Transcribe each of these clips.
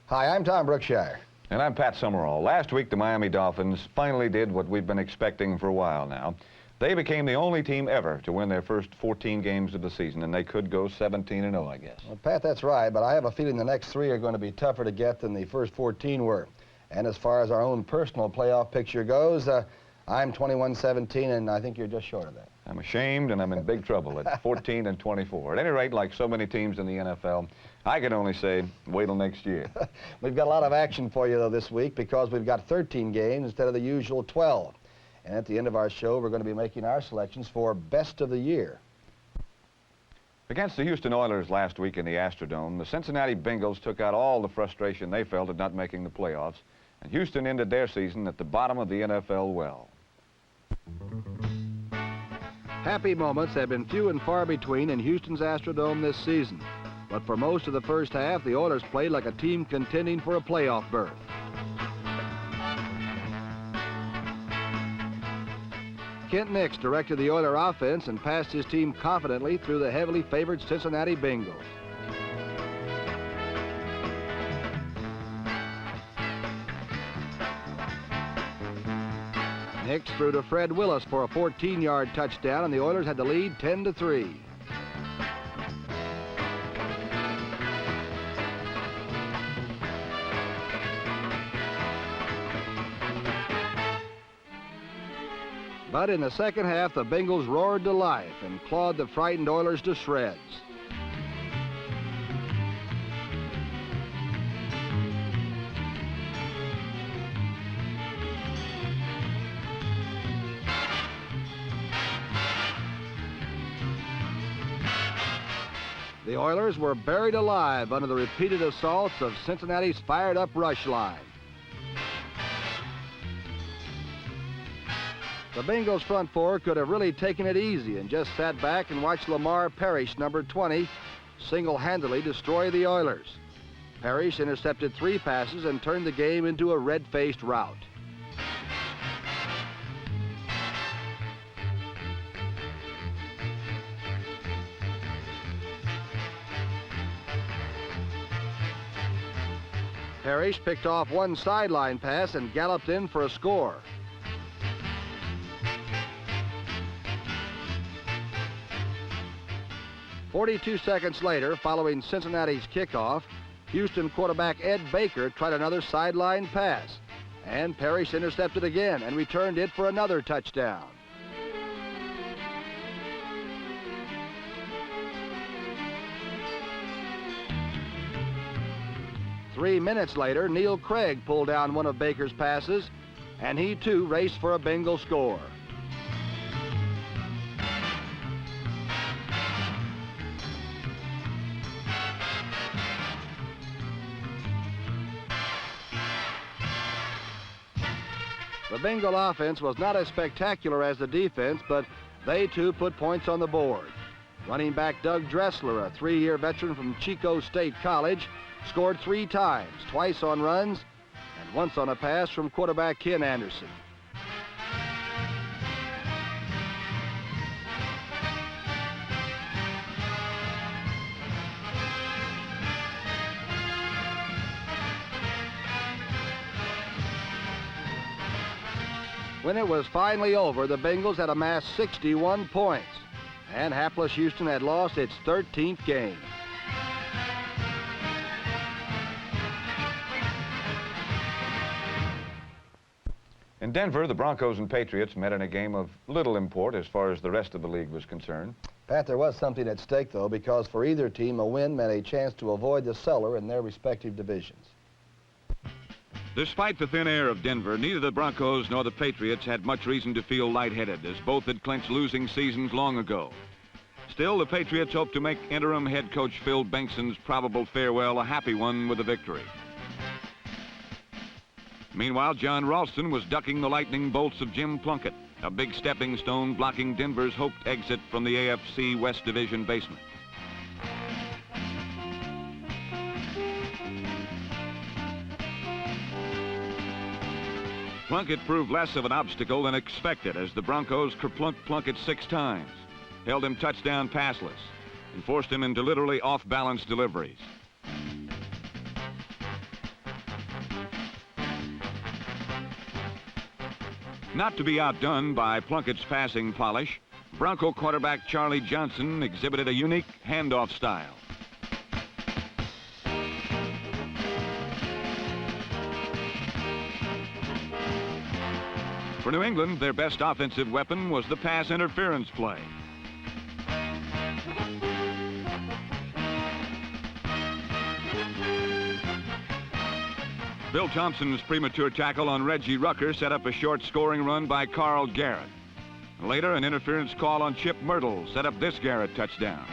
Hi, I'm Tom Brookshire. And I'm Pat Summerall. Last week, the Miami Dolphins finally did what we've been expecting for a while now. They became the only team ever to win their first 14 games of the season, and they could go 17-0, I guess. Well, Pat, that's right, but I have a feeling the next 3 are going to be tougher to get than the first 14 were. And as far as our own personal playoff picture goes, I'm 21-17, and I think you're just short of that. I'm ashamed, and I'm in big trouble at 14-24. At any rate, like so many teams in the NFL, I can only say, wait till next year. We've got a lot of action for you, though, this week, because we've got 13 games instead of the usual 12. And at the end of our show, we're going to be making our selections for Best of the Year. Against the Houston Oilers last week in the Astrodome, the Cincinnati Bengals took out all the frustration they felt at not making the playoffs, and Houston ended their season at the bottom of the NFL well. Happy moments have been few and far between in Houston's Astrodome this season. But for most of the first half, the Oilers played like a team contending for a playoff berth. Kent Nix directed the Oiler offense and passed his team confidently through the heavily favored Cincinnati Bengals. Nix threw to Fred Willis for a 14-yard touchdown, and the Oilers had the lead 10-3. But in the second half, the Bengals roared to life and clawed the frightened Oilers to shreds. The Oilers were buried alive under the repeated assaults of Cincinnati's fired-up rush line. The Bengals front four could have really taken it easy and just sat back and watched Lamar Parrish, number 20, single-handedly destroy the Oilers. Parrish intercepted 3 passes and turned the game into a red-faced rout. Parrish picked off 1 sideline pass and galloped in for a score. "42 seconds later, following Cincinnati's kickoff, Houston quarterback Ed Baker tried another sideline pass, and Parrish intercepted again and returned it for another touchdown. Three minutes later, Neil Craig pulled down one of Baker's passes, and he too raced for a Bengal score. The Bengal offense was not as spectacular as the defense, but they too put points on the board. Running back Doug Dressler, a 3-year veteran from Chico State College, scored 3 times, twice on runs and once on a pass from quarterback Ken Anderson. When it was finally over, the Bengals had amassed 61 points, and hapless Houston had lost its 13th game. In Denver, the Broncos and Patriots met in a game of little import as far as the rest of the league was concerned. Pat, there was something at stake, though, because for either team, a win meant a chance to avoid the cellar in their respective divisions. Despite the thin air of Denver, neither the Broncos nor the Patriots had much reason to feel lightheaded, as both had clinched losing seasons long ago. Still, the Patriots hope to make interim head coach Phil Bengson's probable farewell a happy one with a victory. Meanwhile, John Ralston was ducking the lightning bolts of Jim Plunkett, a big stepping stone blocking Denver's hoped exit from the AFC West Division basement. Plunkett proved less of an obstacle than expected as the Broncos kerplunked Plunkett 6 times, held him touchdown passless, and forced him into literally off-balance deliveries. Not to be outdone by Plunkett's passing polish, Bronco quarterback Charlie Johnson exhibited a unique handoff style. For New England, their best offensive weapon was the pass interference play. Bill Thompson's premature tackle on Reggie Rucker set up a short scoring run by Carl Garrett. Later, an interference call on Chip Myrtle set up this Garrett touchdown.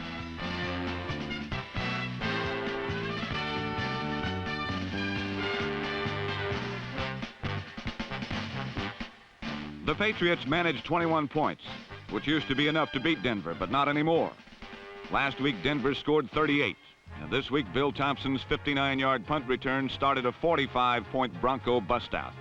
The Patriots managed 21 points, which used to be enough to beat Denver, but not anymore. Last week, Denver scored 38. And this week, Bill Thompson's 59-yard punt return started a 45-point Bronco bust-out.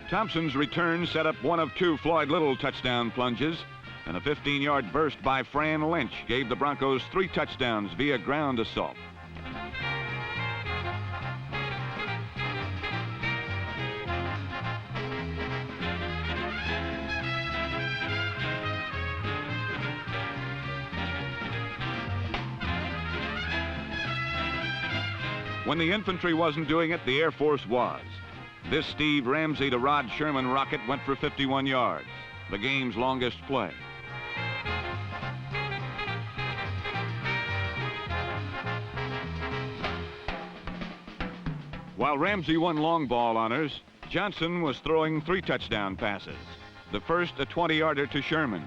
Thompson's return set up one of 2 Floyd Little touchdown plunges, and a 15-yard burst by Fran Lynch gave the Broncos 3 touchdowns via ground assault. When the infantry wasn't doing it, the Air Force was. This Steve Ramsey to Rod Sherman rocket went for 51 yards, the game's longest play. While Ramsey won long ball honors, Johnson was throwing 3 touchdown passes. The first, a 20-yarder to Sherman.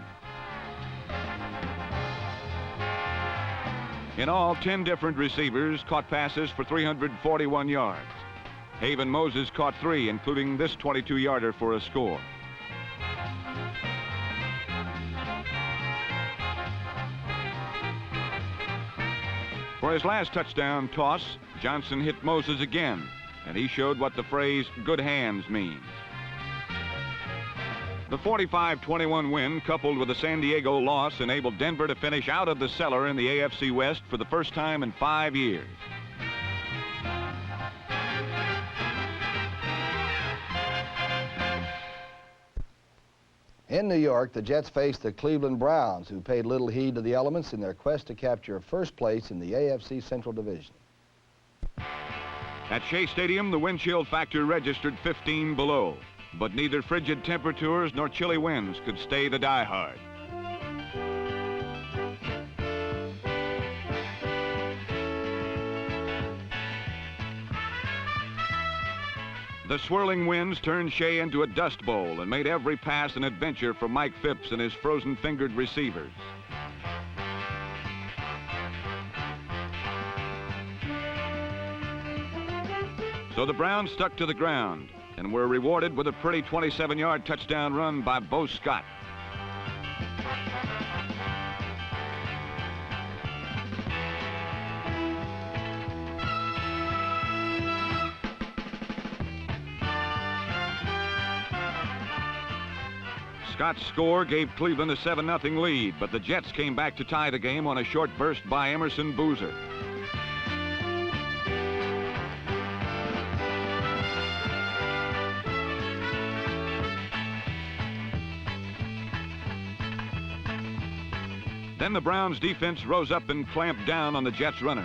In all, 10 different receivers caught passes for 341 yards. Haven Moses caught 3, including this 22-yarder for a score. For his last touchdown toss, Johnson hit Moses again, and he showed what the phrase "good hands" means. The 45-21 win, coupled with the San Diego loss, enabled Denver to finish out of the cellar in the AFC West for the first time in 5 years. In New York, the Jets faced the Cleveland Browns, who paid little heed to the elements in their quest to capture first place in the AFC Central Division. At Shea Stadium, the wind chill factor registered 15 below, but neither frigid temperatures nor chilly winds could stay the diehard. The swirling winds turned Shea into a dust bowl and made every pass an adventure for Mike Phipps and his frozen-fingered receivers. So the Browns stuck to the ground and were rewarded with a pretty 27-yard touchdown run by Bo Scott. Scott's score gave Cleveland a 7-0 lead, but the Jets came back to tie the game on a short burst by Emerson Boozer. Then the Browns' defense rose up and clamped down on the Jets' runners.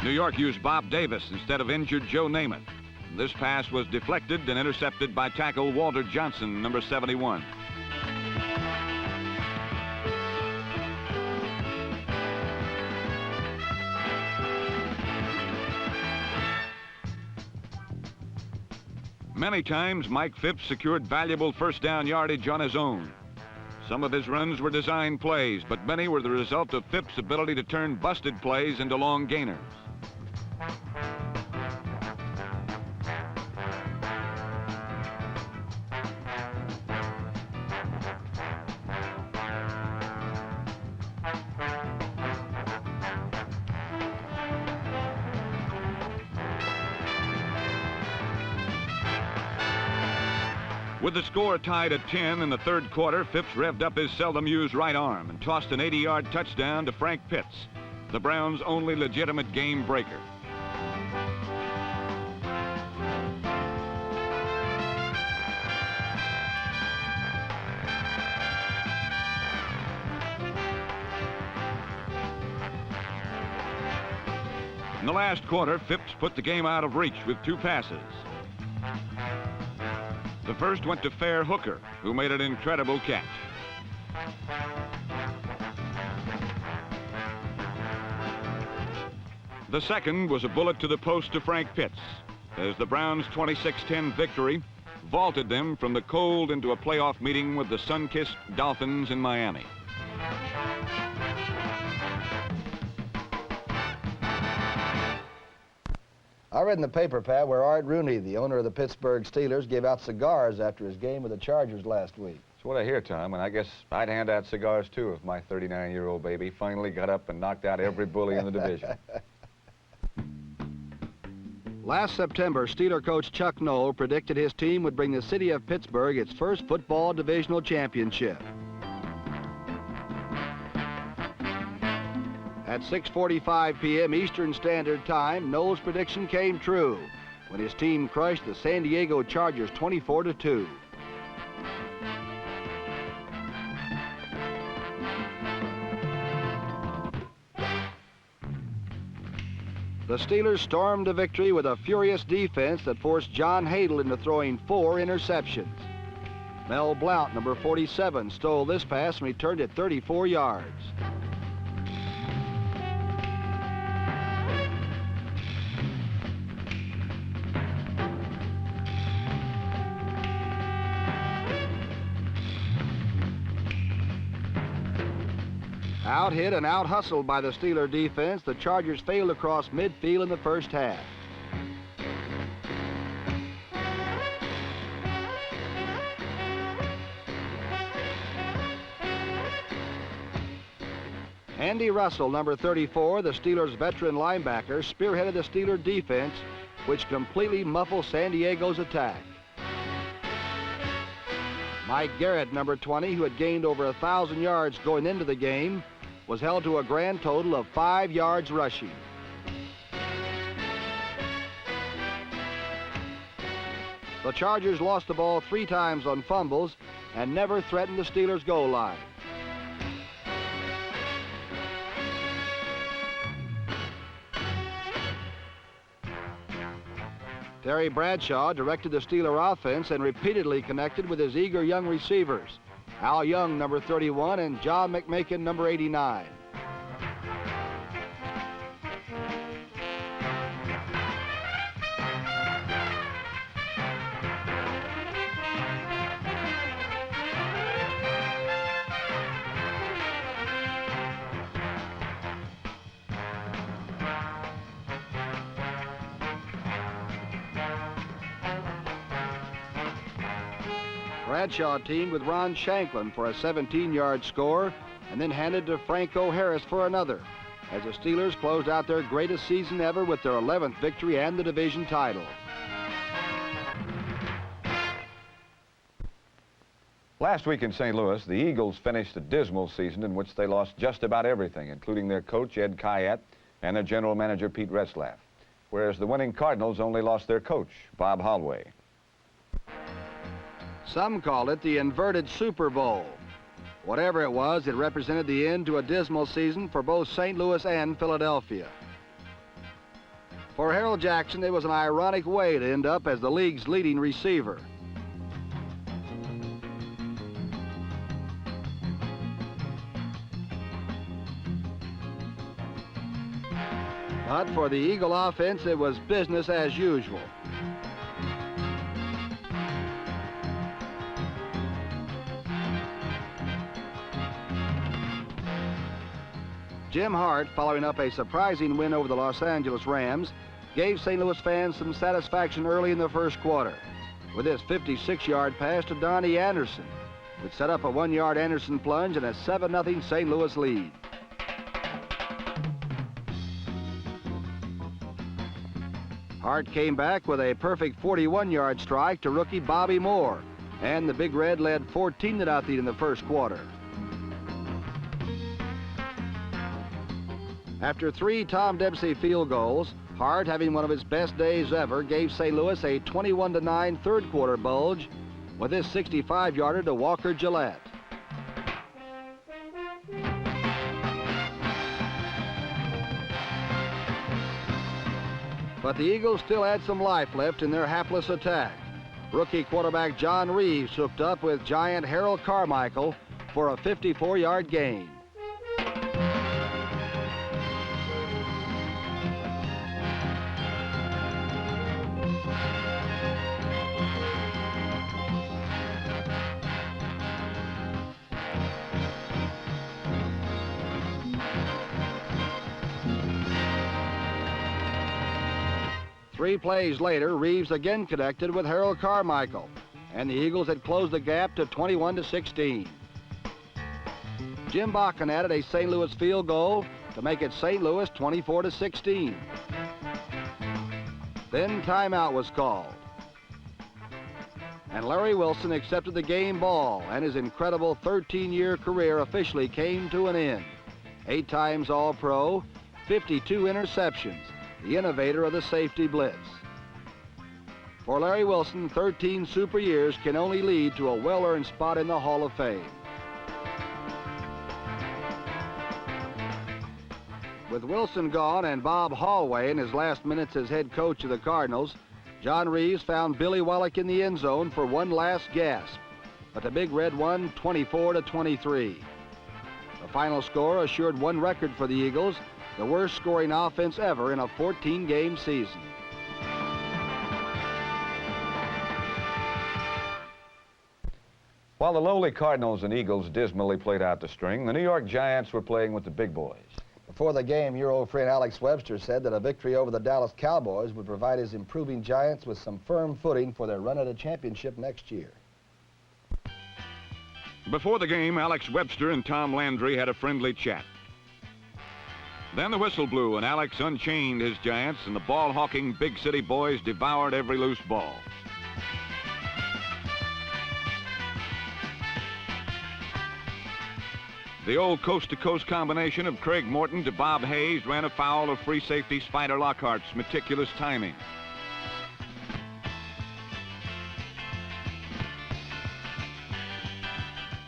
New York used Bob Davis instead of injured Joe Namath. This pass was deflected and intercepted by tackle Walter Johnson, number 71. Many times, Mike Phipps secured valuable first down yardage on his own. Some of his runs were design plays, but many were the result of Phipps' ability to turn busted plays into long gainers. With the score tied at 10 in the third quarter, Phipps revved up his seldom-used right arm and tossed an 80-yard touchdown to Frank Pitts, the Browns' only legitimate game breaker. In the last quarter, Phipps put the game out of reach with two passes. The first went to Fair Hooker, who made an incredible catch. The second was a bullet to the post to Frank Pitts, as the Browns' 26-10 victory vaulted them from the cold into a playoff meeting with the sun-kissed Dolphins in Miami. I read in the paper, Pat, where Art Rooney, the owner of the Pittsburgh Steelers, gave out cigars after his game with the Chargers last week. That's what I hear, Tom, and I guess I'd hand out cigars, too, if my 39-year-old baby finally got up and knocked out every bully in the division. Last September, Steeler coach Chuck Noll predicted his team would bring the city of Pittsburgh its first football divisional championship. At 6:45 p.m. Eastern Standard Time, Noll's prediction came true when his team crushed the San Diego Chargers 24-2. The Steelers stormed to victory with a furious defense that forced John Hadle into throwing 4 interceptions. Mel Blount, number 47, stole this pass and returned it 34 yards. Out-hit and out-hustled by the Steeler defense, the Chargers failed to cross midfield in the first half. Andy Russell, number 34, the Steelers' veteran linebacker, spearheaded the Steeler defense, which completely muffled San Diego's attack. Mike Garrett, number 20, who had gained over 1,000 yards going into the game, was held to a grand total of 5 yards rushing. The Chargers lost the ball 3 times on fumbles and never threatened the Steelers' goal line. Terry Bradshaw directed the Steeler offense and repeatedly connected with his eager young receivers, Al Young, number 31, and John McMakin, number 89. Bradshaw teamed with Ron Shanklin for a 17-yard score and then handed to Franco Harris for another, as the Steelers closed out their greatest season ever with their 11th victory and the division title. Last week in St. Louis, the Eagles finished a dismal season in which they lost just about everything, including their coach, Ed Kayat, and their general manager, Pete Retzlaff, whereas the winning Cardinals only lost their coach, Bob Hollway. Some called it the inverted Super Bowl. Whatever it was, it represented the end to a dismal season for both St. Louis and Philadelphia. For Harold Jackson, it was an ironic way to end up as the league's leading receiver. But for the Eagle offense, it was business as usual. Jim Hart, following up a surprising win over the Los Angeles Rams, gave St. Louis fans some satisfaction early in the first quarter with his 56-yard pass to Donnie Anderson, which set up a 1-yard Anderson plunge and a 7-0 St. Louis lead. Hart came back with a perfect 41-yard strike to rookie Bobby Moore, and the Big Red led 14-0 in the first quarter. After 3 Tom Dempsey field goals, Hart, having one of his best days ever, gave St. Louis a 21-9 third quarter bulge with his 65-yarder to Walker Gillette. But the Eagles still had some life left in their hapless attack. Rookie quarterback John Reeves hooked up with giant Harold Carmichael for a 54-yard gain. Three plays later, Reeves again connected with Harold Carmichael, and the Eagles had closed the gap to 21-16. Jim Bakken added a St. Louis field goal to make it St. Louis 24-16. Then timeout was called, and Larry Wilson accepted the game ball, and his incredible 13-year career officially came to an end. 8 times All-Pro, 52 interceptions, the innovator of the safety blitz. For Larry Wilson, 13 super years can only lead to a well-earned spot in the Hall of Fame. With Wilson gone and Bob Hallway in his last minutes as head coach of the Cardinals, John Reeves found Billy Wallach in the end zone for one last gasp, but the Big Red won 24-23. The final score assured one record for the Eagles, the worst scoring offense ever in a 14-game season. While the lowly Cardinals and Eagles dismally played out the string, the New York Giants were playing with the big boys. Before the game, your old friend Alex Webster said that a victory over the Dallas Cowboys would provide his improving Giants with some firm footing for their run at a championship next year. Before the game, Alex Webster and Tom Landry had a friendly chat. Then the whistle blew and Alex unchained his Giants, and the ball-hawking big city boys devoured every loose ball. The old coast-to-coast combination of Craig Morton to Bob Hayes ran afoul of free safety Spider Lockhart's meticulous timing.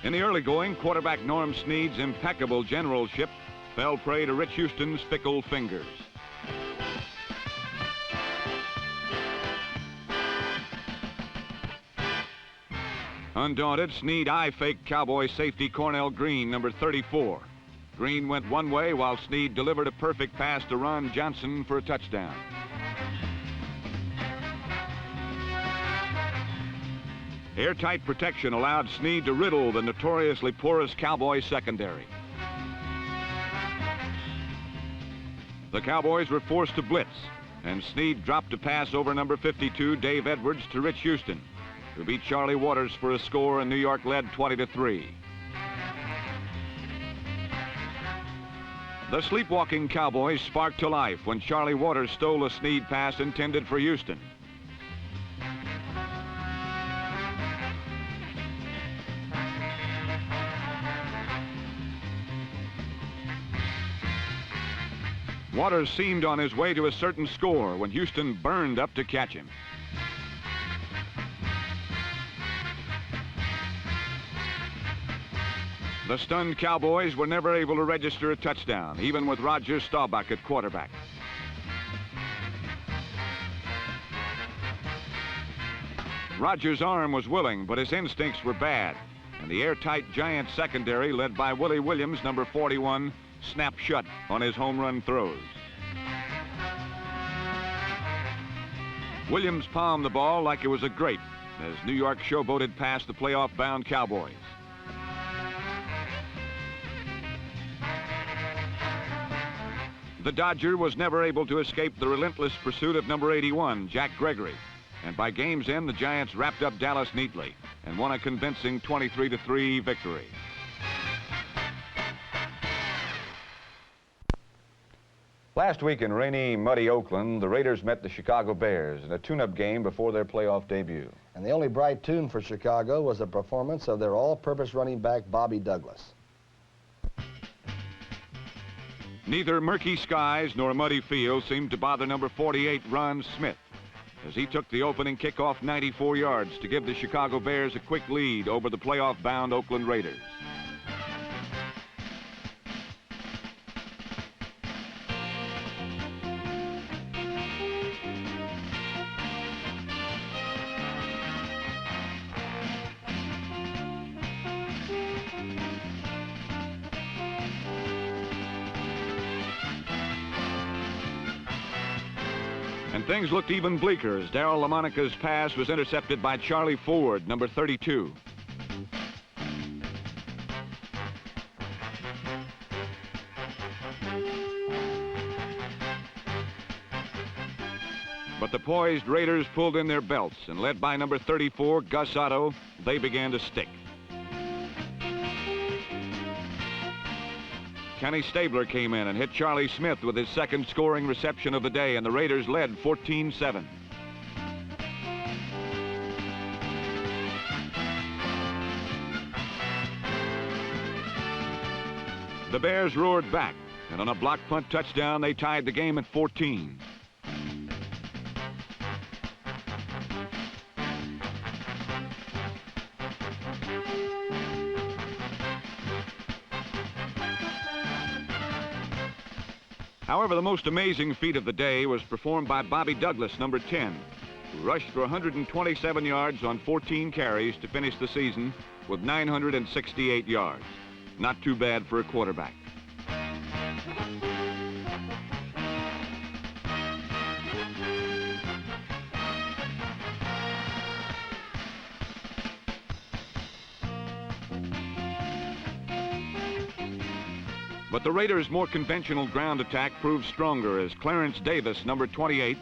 In the early going, quarterback Norm Snead's impeccable generalship fell prey to Rich Houston's fickle fingers. Undaunted, Snead eye-faked Cowboy safety Cornell Green, number 34. Green went one way while Snead delivered a perfect pass to Ron Johnson for a touchdown. Airtight protection allowed Snead to riddle the notoriously porous Cowboy secondary. The Cowboys were forced to blitz, and Snead dropped a pass over number 52, Dave Edwards, to Rich Houston, who beat Charlie Waters for a score, and New York led 20-3. The sleepwalking Cowboys sparked to life when Charlie Waters stole a Snead pass intended for Houston. Waters seemed on his way to a certain score when Houston burned up to catch him. The stunned Cowboys were never able to register a touchdown, even with Roger Staubach at quarterback. Roger's arm was willing, but his instincts were bad, and the airtight Giant secondary, led by Willie Williams, number 41, snapped shut on his home run throws. Williams palmed the ball like it was a grape as New York showboated past the playoff-bound Cowboys. The Dodger was never able to escape the relentless pursuit of number 81, Jack Gregory. And by game's end, the Giants wrapped up Dallas neatly and won a convincing 23-3 victory. Last week in rainy, muddy Oakland, the Raiders met the Chicago Bears in a tune-up game before their playoff debut. And the only bright tune for Chicago was the performance of their all-purpose running back, Bobby Douglas. Neither murky skies nor muddy fields seemed to bother number 48, Ron Smith, as he took the opening kickoff 94 yards to give the Chicago Bears a quick lead over the playoff-bound Oakland Raiders. And things looked even bleaker as Darryl LaMonica's pass was intercepted by Charlie Ford, number 32. But the poised Raiders pulled in their belts, and led by number 34, Gus Otto, they began to stick. Kenny Stabler came in and hit Charlie Smith with his second scoring reception of the day, and the Raiders led 14-7. The Bears roared back, and on a block punt touchdown, they tied the game at 14. However, the most amazing feat of the day was performed by Bobby Douglas, number 10, who rushed for 127 yards on 14 carries to finish the season with 968 yards. Not too bad for a quarterback. But the Raiders' more conventional ground attack proved stronger as Clarence Davis, number 28,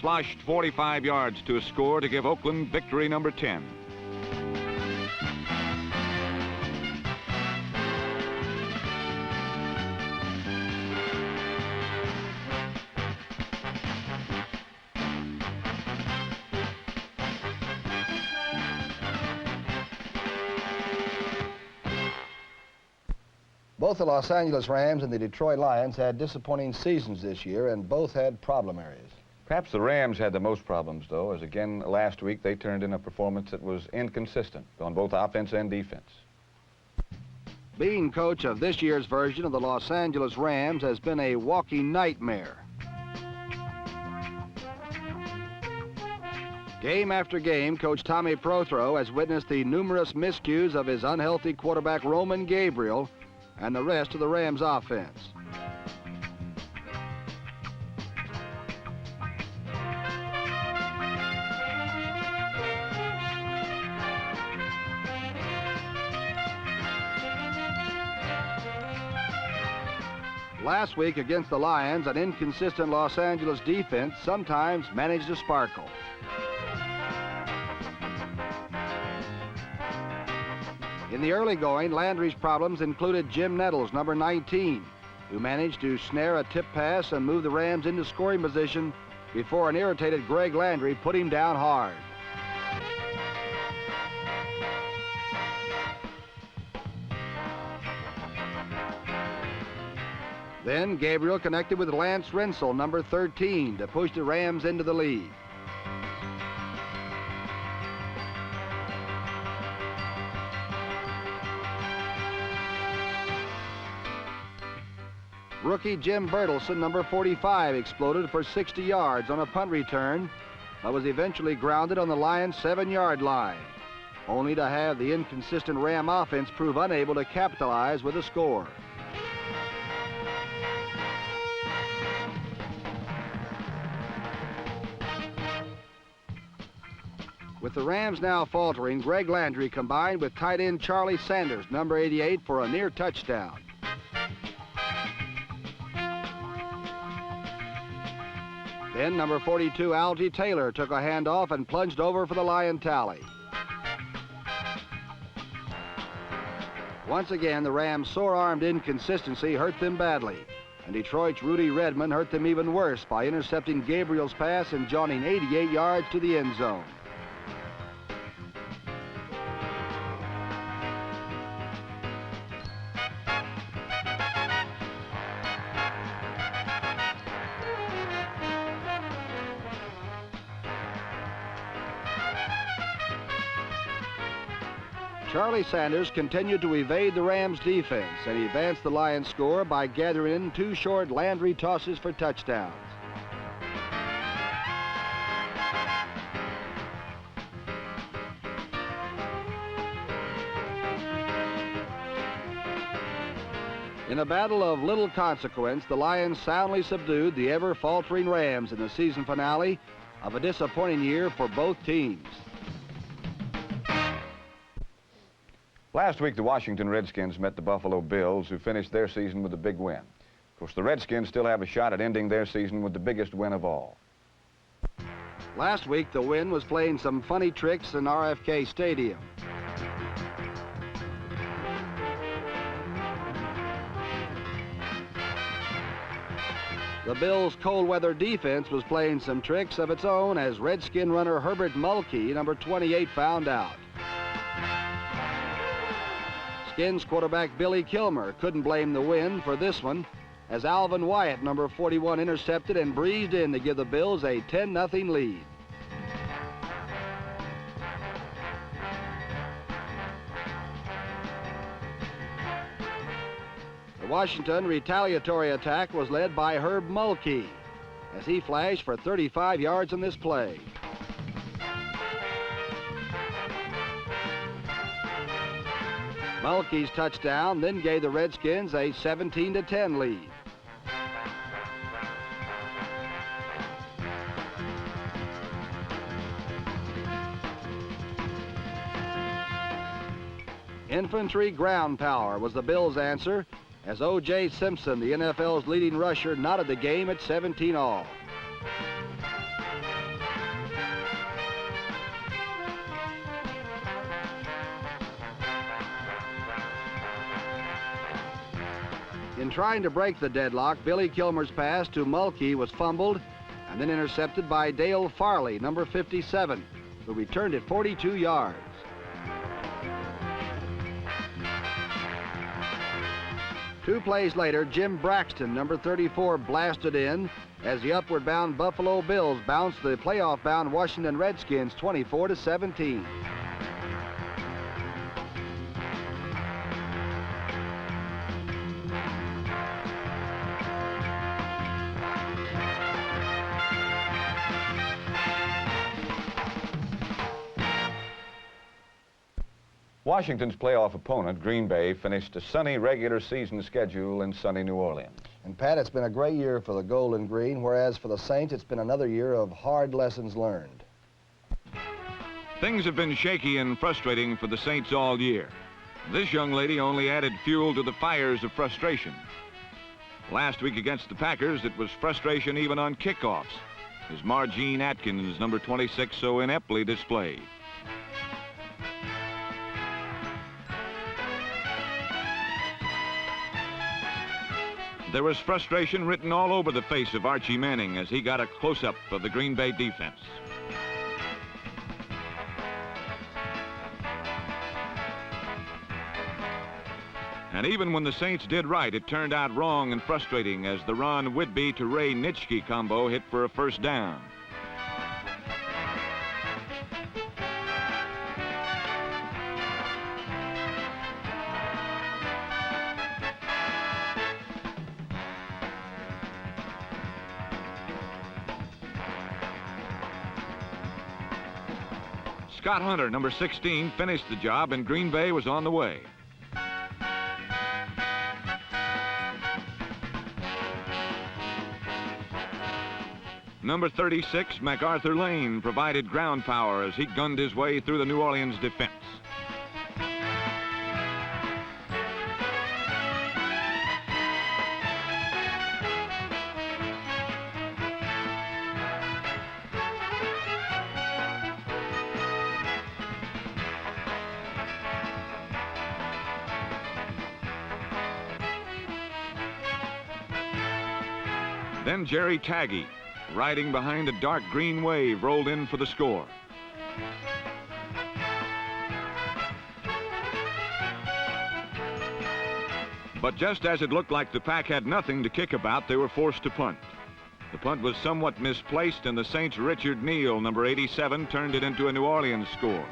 sloshed 45 yards to a score to give Oakland victory number 10. Both the Los Angeles Rams and the Detroit Lions had disappointing seasons this year, and both had problem areas. Perhaps the Rams had the most problems, though, as again last week they turned in a performance that was inconsistent on both offense and defense. Being coach of this year's version of the Los Angeles Rams has been a walking nightmare. Game after game, Coach Tommy Prothro has witnessed the numerous miscues of his unhealthy quarterback Roman Gabriel and the rest of the Rams offense. Last week against the Lions, an inconsistent Los Angeles defense sometimes managed to sparkle. In the early going, Landry's problems included Jim Nettles, number 19, who managed to snare a tip pass and move the Rams into scoring position before an irritated Greg Landry put him down hard. Then Gabriel connected with Lance Rensel, number 13, to push the Rams into the lead. Rookie Jim Bertelson, number 45, exploded for 60 yards on a punt return, but was eventually grounded on the Lions' 7-yard line, only to have the inconsistent Ram offense prove unable to capitalize with a score. With the Rams now faltering, Greg Landry combined with tight end Charlie Sanders, number 88, for a near touchdown. Then number 42, Algie Taylor, took a handoff and plunged over for the Lion tally. Once again, the Rams' sore-armed inconsistency hurt them badly, and Detroit's Rudy Redmond hurt them even worse by intercepting Gabriel's pass and jaunting 88 yards to the end zone. Charlie Sanders continued to evade the Rams' defense and advanced the Lions' score by gathering in 2 short Landry tosses for touchdowns. In a battle of little consequence, the Lions soundly subdued the ever-faltering Rams in the season finale of a disappointing year for both teams. Last week, the Washington Redskins met the Buffalo Bills, who finished their season with a big win. Of course, the Redskins still have a shot at ending their season with the biggest win of all. Last week, the Wind was playing some funny tricks in RFK Stadium. The Bills' cold-weather defense was playing some tricks of its own, as Redskin runner Herbert Mulkey, number 28, found out. Skins quarterback Billy Kilmer couldn't blame the Wind for this one, as Alvin Wyatt, number 41, intercepted and breezed in to give the Bills a 10-0 lead. The Washington retaliatory attack was led by Herb Mulkey, as he flashed for 35 yards in this play. Mulkey's touchdown then gave the Redskins a 17-10 lead. Infantry ground power was the Bills' answer, as O.J. Simpson, the NFL's leading rusher, knotted the game at 17 all. In trying to break the deadlock, Billy Kilmer's pass to Mulkey was fumbled and then intercepted by Dale Farley, number 57, who returned it 42 yards. Two plays later, Jim Braxton, number 34, blasted in as the upward-bound Buffalo Bills bounced the playoff-bound Washington Redskins 24-17. Washington's playoff opponent, Green Bay, finished a sunny regular season schedule in sunny New Orleans. And Pat, it's been a great year for the Gold and Green, whereas for the Saints, it's been another year of hard lessons learned. Things have been shaky and frustrating for the Saints all year. This young lady only added fuel to the fires of frustration. Last week against the Packers, it was frustration even on kickoffs, as Margene Atkins, number 26, so ineptly displayed. There was frustration written all over the face of Archie Manning as he got a close-up of the Green Bay defense. And even when the Saints did right, it turned out wrong and frustrating as the Ron Whitby to Ray Nitschke combo hit for a first down. Scott Hunter, number 16, finished the job, and Green Bay was on the way. Number 36, MacArthur Lane, provided ground power as he gunned his way through the New Orleans defense. Then Jerry Taggy, riding behind a dark green wave, rolled in for the score. But just as it looked like the Pack had nothing to kick about, they were forced to punt. The punt was somewhat misplaced, and the Saints' Richard Neal, number 87, turned it into a New Orleans score.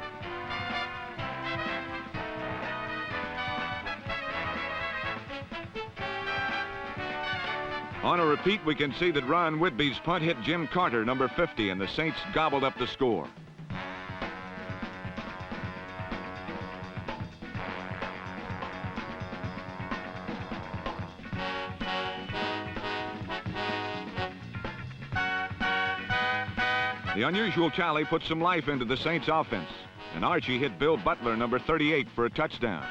On a repeat, we can see that Ron Whitby's punt hit Jim Carter, number 50, and the Saints gobbled up the score. The unusual tally put some life into the Saints' offense, and Archie hit Bill Butler, number 38, for a touchdown.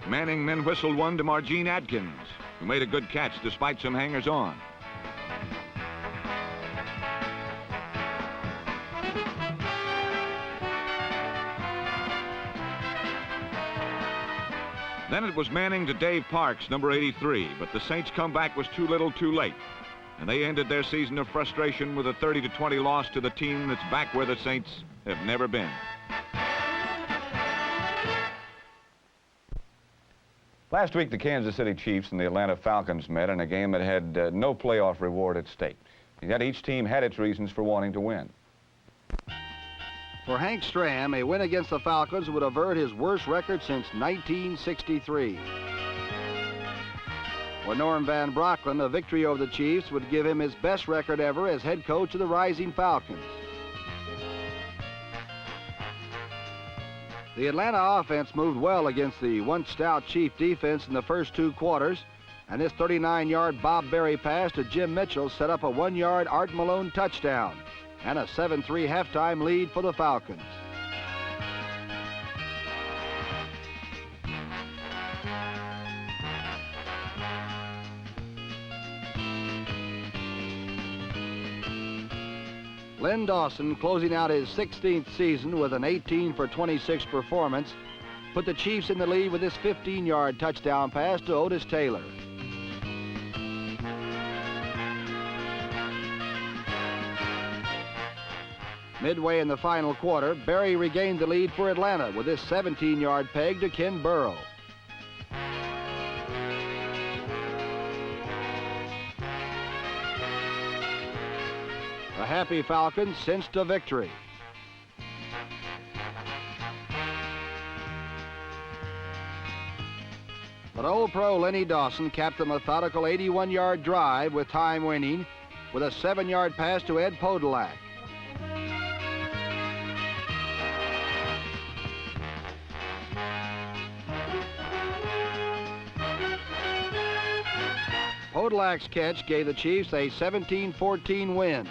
Manning then whistled one to Margene Adkins, who made a good catch despite some hangers-on. Then it was Manning to Dave Parks, number 83, but the Saints' comeback was too little too late, and they ended their season of frustration with a 30-20 loss to the team that's back where the Saints have never been. Last week, the Kansas City Chiefs and the Atlanta Falcons met in a game that had no playoff reward at stake. Yet each team had its reasons for wanting to win. For Hank Stram, a win against the Falcons would avert his worst record since 1963. For Norm Van Brocklin, a victory over the Chiefs would give him his best record ever as head coach of the Rising Falcons. The Atlanta offense moved well against the once stout Chief defense in the first two quarters, and this 39-yard Bob Berry pass to Jim Mitchell set up a 1-yard Art Malone touchdown and a 7-3 halftime lead for the Falcons. Len Dawson, closing out his 16th season with an 18 for 26 performance, put the Chiefs in the lead with this 15-yard touchdown pass to Otis Taylor. Midway in the final quarter, Berry regained the lead for Atlanta with this 17-yard peg to Ken Burrow. The happy Falcons cinched a victory. But old pro Lenny Dawson capped a methodical 81-yard drive with time winning with a 7-yard pass to Ed Podolak. Podolak's catch gave the Chiefs a 17-14 win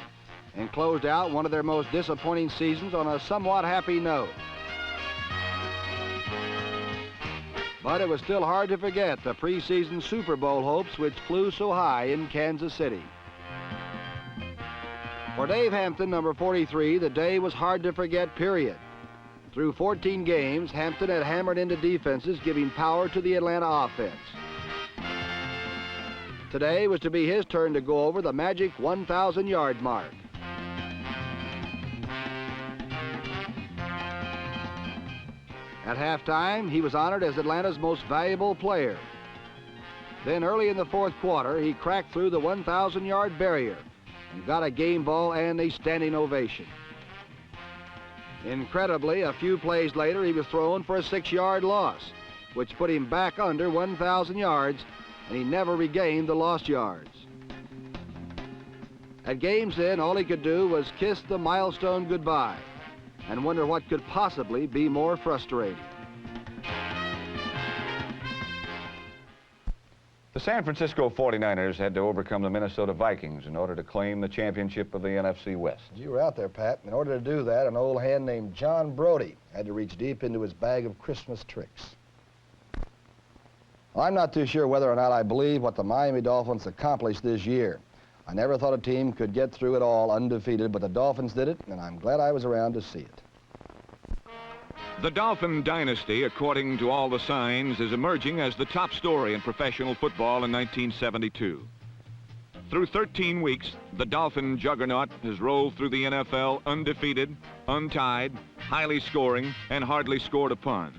and closed out one of their most disappointing seasons on a somewhat happy note. But it was still hard to forget the preseason Super Bowl hopes which flew so high in Kansas City. For Dave Hampton, number 43, the day was hard to forget, period. Through 14 games, Hampton had hammered into defenses, giving power to the Atlanta offense. Today was to be his turn to go over the magic 1,000-yard mark. At halftime, he was honored as Atlanta's most valuable player. Then early in the fourth quarter, he cracked through the 1,000-yard barrier and got a game ball and a standing ovation. Incredibly, a few plays later, he was thrown for a 6-yard loss, which put him back under 1,000 yards, and he never regained the lost yards. At game's end, all he could do was kiss the milestone goodbye and wonder what could possibly be more frustrating. The San Francisco 49ers had to overcome the Minnesota Vikings in order to claim the championship of the NFC West. You were out there, Pat. In order to do that, an old hand named John Brody had to reach deep into his bag of Christmas tricks. Well, I'm not too sure whether or not I believe what the Miami Dolphins accomplished this year. I never thought a team could get through it all undefeated, but the Dolphins did it, and I'm glad I was around to see it. The Dolphin dynasty, according to all the signs, is emerging as the top story in professional football in 1972. Through 13 weeks, the Dolphin juggernaut has rolled through the NFL undefeated, untied, highly scoring, and hardly scored upon.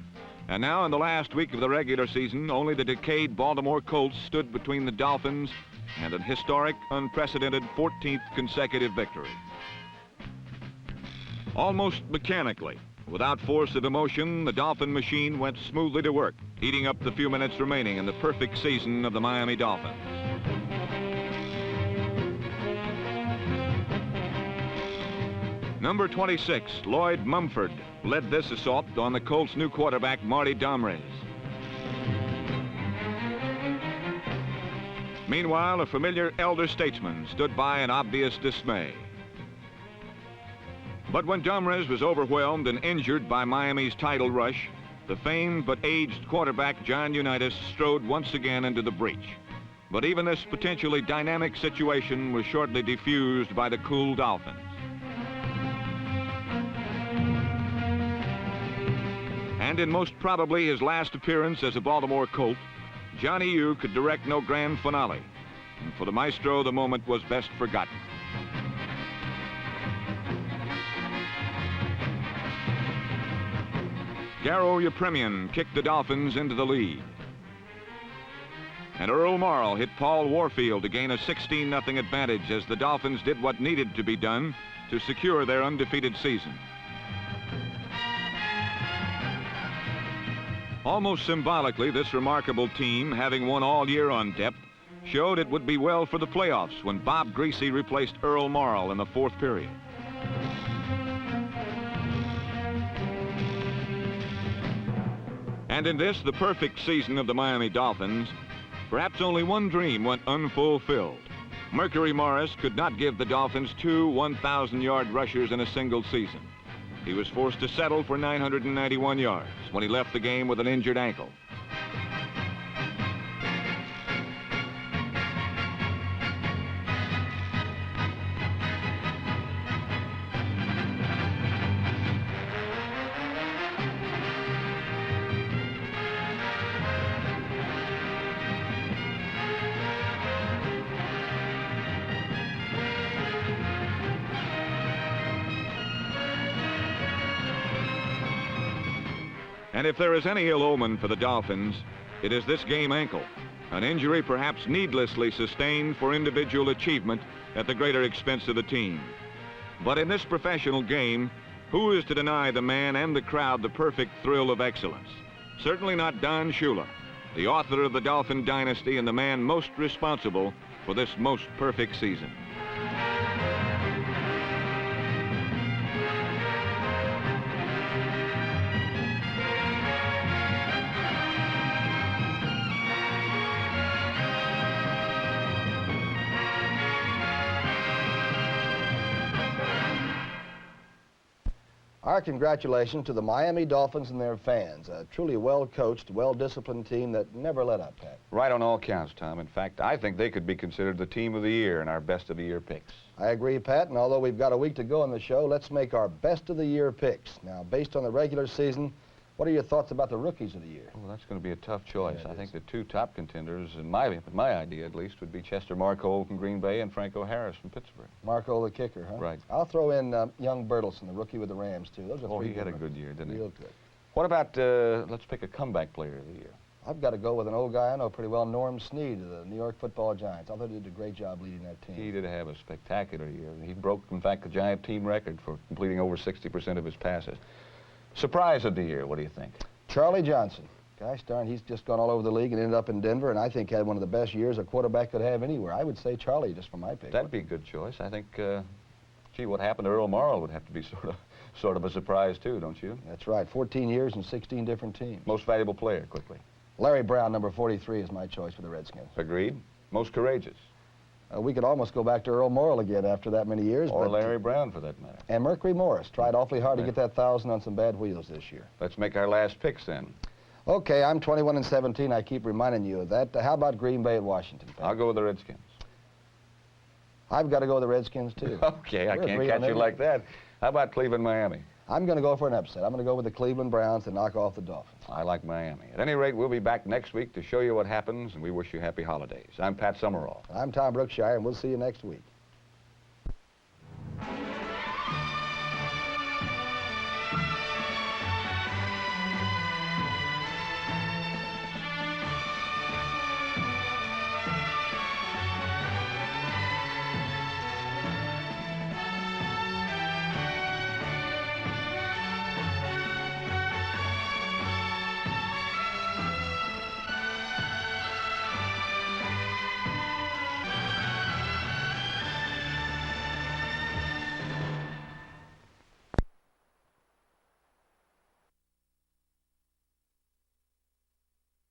And now in the last week of the regular season, only the decayed Baltimore Colts stood between the Dolphins and an historic, unprecedented 14th consecutive victory. Almost mechanically, without force of emotion, the Dolphin machine went smoothly to work, eating up the few minutes remaining in the perfect season of the Miami Dolphins. Number 26, Lloyd Mumford, led this assault on the Colts' new quarterback, Marty Domres. Meanwhile, a familiar elder statesman stood by in obvious dismay. But when Domres was overwhelmed and injured by Miami's title rush, the famed but aged quarterback, John Unitas, strode once again into the breach. But even this potentially dynamic situation was shortly defused by the cool Dolphins. And in most probably his last appearance as a Baltimore Colt, Johnny U could direct no grand finale. And for the maestro, the moment was best forgotten. Garo Yepremian kicked the Dolphins into the lead. And Earl Morrall hit Paul Warfield to gain a 16-0 advantage as the Dolphins did what needed to be done to secure their undefeated season. Almost symbolically, this remarkable team, having won all year on depth, showed it would be well for the playoffs when Bob Greasy replaced Earl Morrall in the fourth period. And in this, the perfect season of the Miami Dolphins, perhaps only one dream went unfulfilled. Mercury Morris could not give the Dolphins two 1,000-yard rushers in a single season. He was forced to settle for 991 yards when he left the game with an injured ankle. And if there is any ill omen for the Dolphins, it is this game ankle, an injury perhaps needlessly sustained for individual achievement at the greater expense of the team. But in this professional game, who is to deny the man and the crowd the perfect thrill of excellence? Certainly not Don Shula, the author of the Dolphin dynasty and the man most responsible for this most perfect season. Our congratulations to the Miami Dolphins and their fans. A truly well-coached, well-disciplined team that never let up, Pat. Right on all counts, Tom. In fact, I think they could be considered the team of the year in our best of the year picks. I agree, Pat, and although we've got a week to go on the show, let's make our best of the year picks. Now, based on the regular season, what are your thoughts about the rookies of the year? Well, that's going to be a tough choice. Yeah, I think the two top contenders, in my idea at least, would be Chester Marcole from Green Bay and Franco Harris from Pittsburgh. Marco the kicker, huh? Right. I'll throw in young Bertelsen, the rookie with the Rams, too. Those are Oh, three he had a rookies. good year, didn't he? Real good. What about, let's pick a comeback player of the year. I've got to go with an old guy I know pretty well, Norm Snead of the New York Football Giants. I thought he did a great job leading that team. He did have a spectacular year. He broke, in fact, the Giant team record for completing over 60% of his passes. Surprise of the year, what do you think? Charlie Johnson. Gosh darn, he's just gone all over the league and ended up in Denver, and I think had one of the best years a quarterback could have anywhere. I would say Charlie, just for my pick. That'd be a good choice. I think, gee, what happened to Earl Morrall would have to be sort of a surprise, too, don't you? That's right. 14 years and 16 different teams. Most valuable player, quickly. Larry Brown, number 43, is my choice for the Redskins. Agreed. Most courageous. We could almost go back to Earl Morrall again after that many years. Or Larry Brown, for that matter. And Mercury Morris tried awfully hard to get that 1,000 on some bad wheels this year. Let's make our last picks, then. Okay, I'm 21-17. I keep reminding you of that. How about Green Bay at Washington? Pat? I'll go with the Redskins. I've got to go with the Redskins, too. Okay, I can't catch you like that. How about Cleveland, Miami? I'm going to go for an upset. I'm going to go with the Cleveland Browns to knock off the Dolphins. I like Miami. At any rate, we'll be back next week to show you what happens, and we wish you happy holidays. I'm Pat Summerall. I'm Tom Brookshire, and we'll see you next week.